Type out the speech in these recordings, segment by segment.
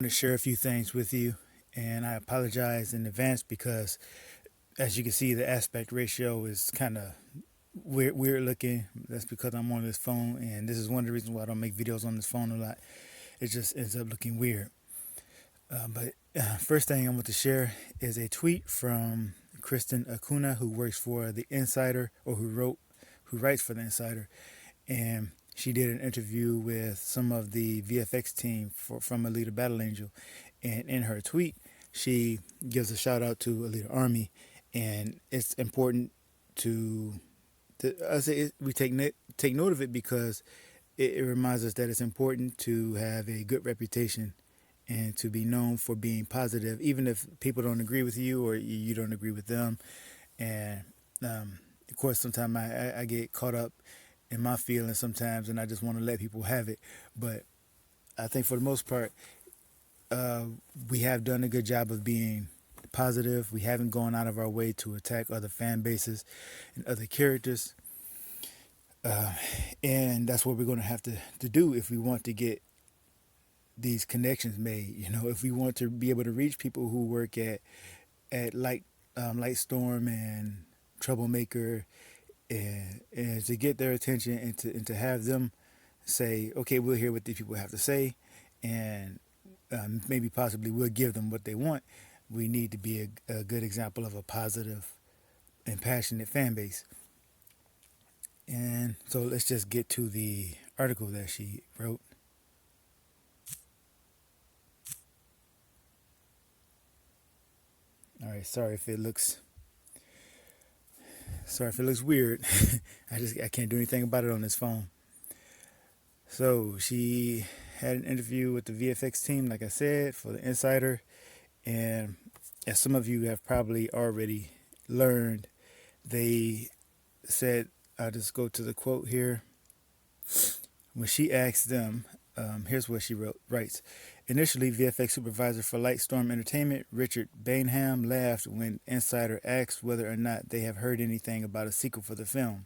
To share a few things with you, and I apologize in advance because, as you can see, the aspect ratio is kind of weird looking. That's because I'm on this phone, and this is one of the reasons why I don't make videos on this phone a lot. It just ends up looking weird. But first thing I want to share is a tweet from Kristen Acuna, who works for the Insider, or who writes for the Insider, and she did an interview with some of the VFX team from Alita Battle Angel, and in her tweet, she gives a shout out to Alita Army, and it's important to, I say we take note of it because it reminds us that it's important to have a good reputation and to be known for being positive, even if people don't agree with you or you don't agree with them. And of course, sometimes I get caught up in my feelings sometimes, and I just want to let people have it. But I think for the most part, uh, we have done a good job of being positive. We haven't gone out of our way to attack other fan bases and other characters. Uh, and that's what we're going to have to do if we want to get these connections made. If we want to be able to reach people who work at Lightstorm and Troublemaker, and to get their attention and to have them say, okay, we'll hear what these people have to say, and maybe possibly we'll give them what they want. We need to be a good example of a positive and passionate fan base. And so let's just get to the article that she wrote. All right, sorry if it looks weird. I can't do anything about it on this phone. So she had an interview with the VFX team, like I said, for the Insider, and as some of you have probably already learned, they said, I'll just go to the quote here. When she asked them, here's what she writes. Initially, VFX supervisor for Lightstorm Entertainment, Richard Bainham, laughed when Insider asked whether or not they have heard anything about a sequel for the film.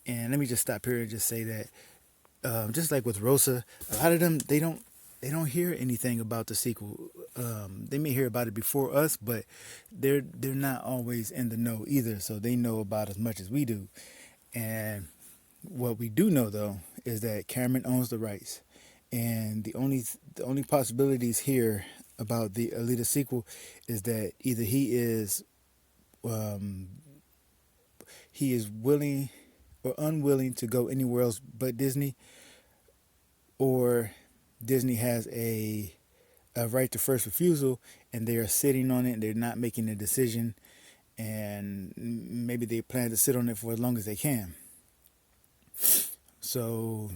And let me just stop here and just say that, just like with Rosa, a lot of them they don't hear anything about the sequel. They may hear about it before us, but they're not always in the know either. So they know about as much as we do. And what we do know though is that Cameron owns the rights, and the only possibilities here about the Alita sequel is that either um, he is willing or unwilling to go anywhere else but Disney, or Disney has a right to first refusal and they are sitting on it and they're not making a decision, and maybe they plan to sit on it for as long as they can. So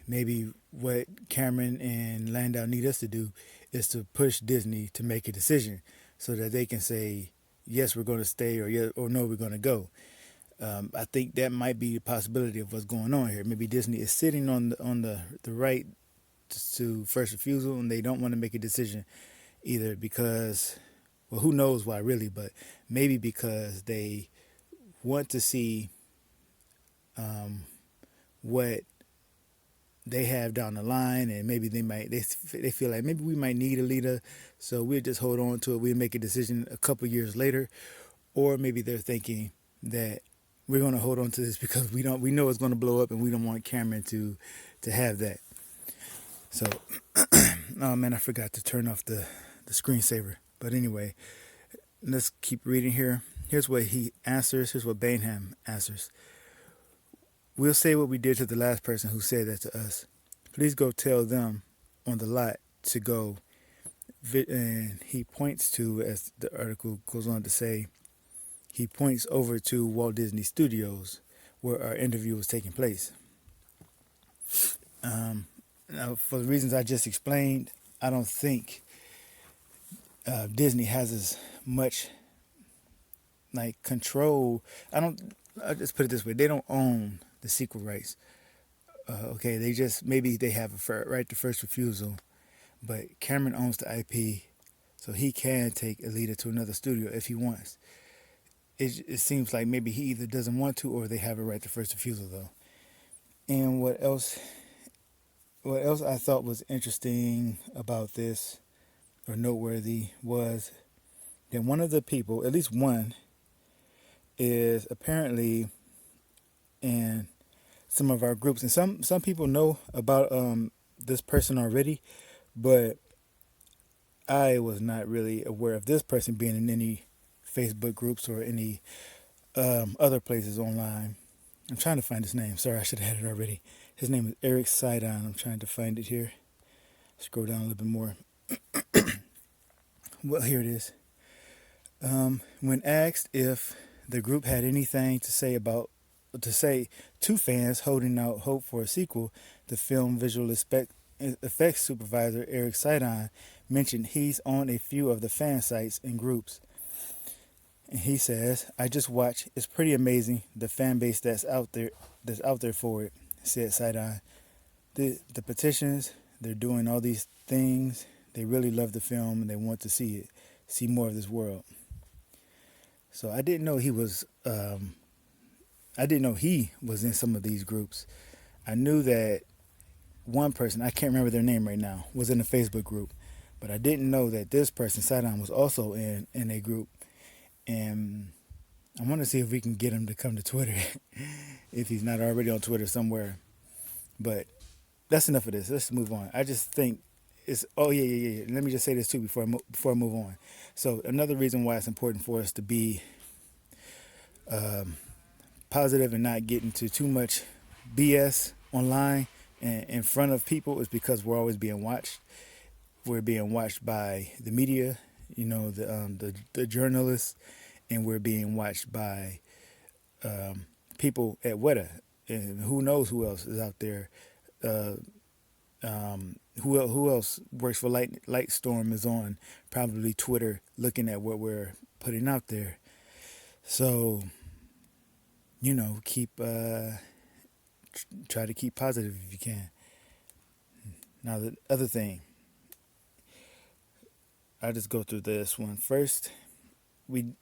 maybe what Cameron and Landau need us to do is to push Disney to make a decision so that they can say, yes, we're going to stay, or yes, or no, we're going to go. I think that might be a possibility of what's going on here. Maybe Disney is sitting on the right to first refusal, and they don't want to make a decision either because, well, who knows why really, but maybe because they want to see what they have down the line, and maybe they feel like maybe we might need a leader, so we'll just hold on to it. We'll make a decision a couple years later, or maybe they're thinking that we're going to hold on to this because we know it's going to blow up, and we don't want Cameron to have that. So, oh man, I forgot to turn off the screensaver. But anyway, let's keep reading here. Here's what he answers. Here's what Bainham answers. We'll say what we did to the last person who said that to us. Please go tell them on the lot to go. And he points to, as the article goes on to say, he points over to Walt Disney Studios where our interview was taking place. Now, for the reasons I just explained, I don't think Disney has as much like control. I'll just put it this way: they don't own the sequel rights. Okay, they just maybe they have a right to first refusal, but Cameron owns the IP, so he can take Alita to another studio if he wants. It seems like maybe he either doesn't want to, or they have a right to first refusal though. And what else? what else I thought was interesting about this or noteworthy was that one of the people, at least one, is apparently in some of our groups, and some people know about this person already, but I was not really aware of this person being in any Facebook groups or any other places online. I'm trying to find his name. Sorry, I should have had it already. His name is Eric Sidon. I'm trying to find it here. Scroll down a little bit more. Well, here it is. When asked if the group had anything to say to fans holding out hope for a sequel, the film visual effects supervisor Eric Sidon mentioned he's on a few of the fan sites and groups. And he says, "I just watched. It's pretty amazing the fan base that's out there for it," said Sidon. The petitions, they're doing all these things. They really love the film and they want to see more of this world. So I didn't know he was. I didn't know he was in some of these groups. I knew that one person, I can't remember their name right now, was in a Facebook group, but I didn't know that this person, Sidon, was also in a group. And I want to see if we can get him to come to Twitter, if he's not already on Twitter somewhere. But that's enough of this. Let's move on. I just think it's. Oh yeah. Let me just say this too before I move on. So another reason why it's important for us to be positive and not get into too much BS online and in front of people is because we're always being watched. We're being watched by the media, the journalists, and we're being watched by people at Weta, and who knows who else is out there. Who else works for Lightstorm is on probably Twitter looking at what we're putting out there. So, keep try to keep positive if you can. Now the other thing, I'll just go through this one first. We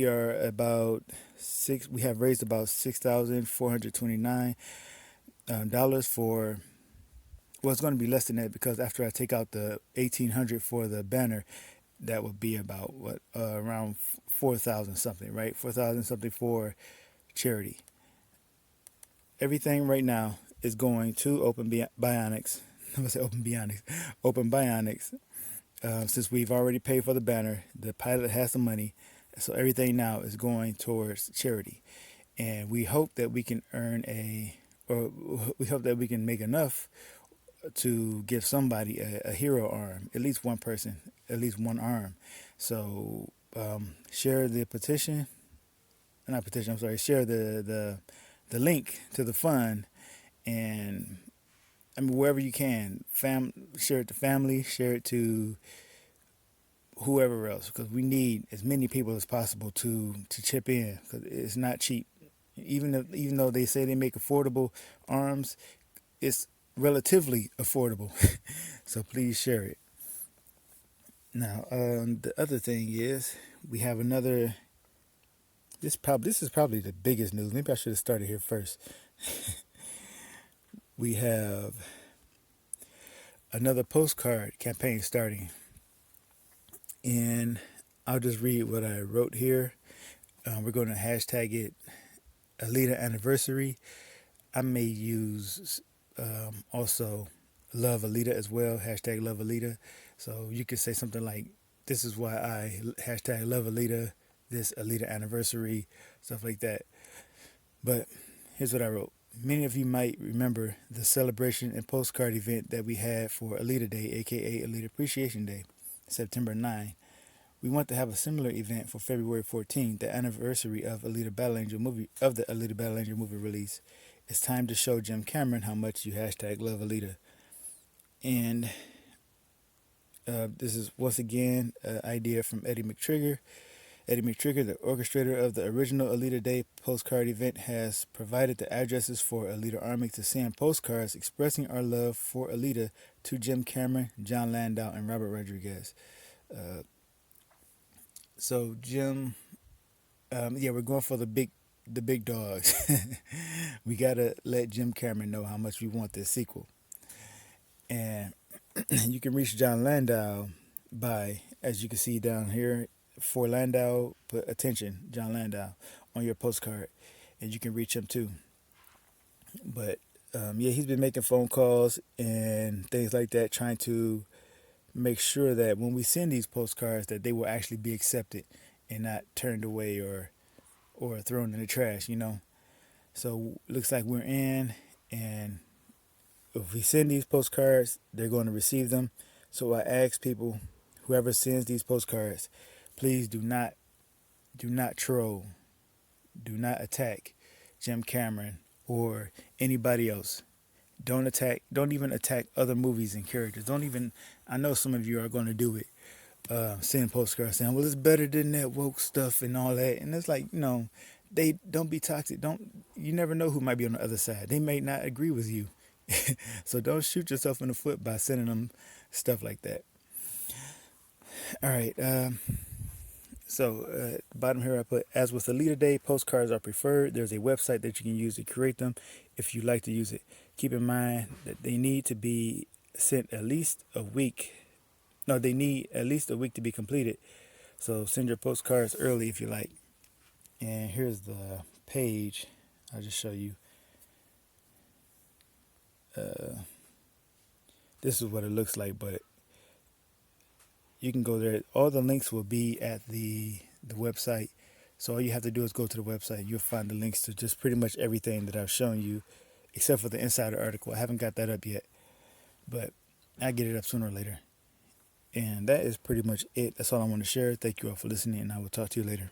are about six. We have raised about $6,429 for. Well, it's going to be less than that because after I take out the $1,800 for the banner, that would be about around 4,000 something, right? 4,000 something for charity. Everything right now is going to Open Bionics. I'm gonna say Open Bionics. Open Bionics. Since we've already paid for the banner, the pilot has the money, so everything now is going towards charity, and we hope that we can we hope that we can make enough to give somebody a hero arm, at least one person, at least one arm. So share the petition, not petition. I'm sorry. Share the link to the fund, and wherever you can, share it to family, share it to whoever else, because we need as many people as possible to chip in, because it's not cheap. Even though they say they make affordable arms, it's relatively affordable. So please share it. Now, the other thing is we have another. This is probably the biggest news. Maybe I should have started here first. We have another postcard campaign starting, and I'll just read what I wrote here. We're going to hashtag it Alita anniversary. I may use also love Alita as well. Hashtag love Alita. So you could say something like, "This is why I hashtag love Alita. This Alita anniversary," stuff like that. But here's what I wrote. Many of you might remember the celebration and postcard event that we had for Alita Day, aka Alita Appreciation Day, September 9. We want to have a similar event for February 14th, the anniversary of Alita Battle Angel movie the Alita Battle Angel movie release. It's time to show Jim Cameron how much you hashtag love Alita. And this is once again an idea from Eddie McTrigger. Eddie McTrigger, the orchestrator of the original Alita Day postcard event, has provided the addresses for Alita Army to send postcards expressing our love for Alita to Jim Cameron, John Landau, and Robert Rodriguez. So Jim, we're going for the big dogs. We gotta let Jim Cameron know how much we want this sequel. And you can reach John Landau by, as you can see down here, for Landau, put attention, John Landau, on your postcard, and you can reach him too. But yeah, he's been making phone calls and things like that, trying to make sure that when we send these postcards, that they will actually be accepted and not turned away or thrown in the trash. So looks like we're in, and if we send these postcards, they're going to receive them. So I ask people, whoever sends these postcards, please do not troll, do not attack Jim Cameron or anybody else. Don't even attack other movies and characters. Don't even, I know some of you are going to do it. Send postcards saying, well, it's better than that woke stuff and all that. And it's like, they don't be toxic. You never know who might be on the other side. They may not agree with you. So don't shoot yourself in the foot by sending them stuff like that. All right. Bottom here I put, as with Alita Day, postcards are preferred. There's a website that you can use to create them if you like to use it. Keep in mind that they need to be sent at least a week. No, they need at least a week to be completed. So send your postcards early if you like. And here's the page. I'll just show you. This is what it looks like, but you can go there. All the links will be at the website. So all you have to do is go to the website. You'll find the links to just pretty much everything that I've shown you, except for the insider article. I haven't got that up yet, but I'll get it up sooner or later. And that is pretty much it. That's all I want to share. Thank you all for listening, and I will talk to you later.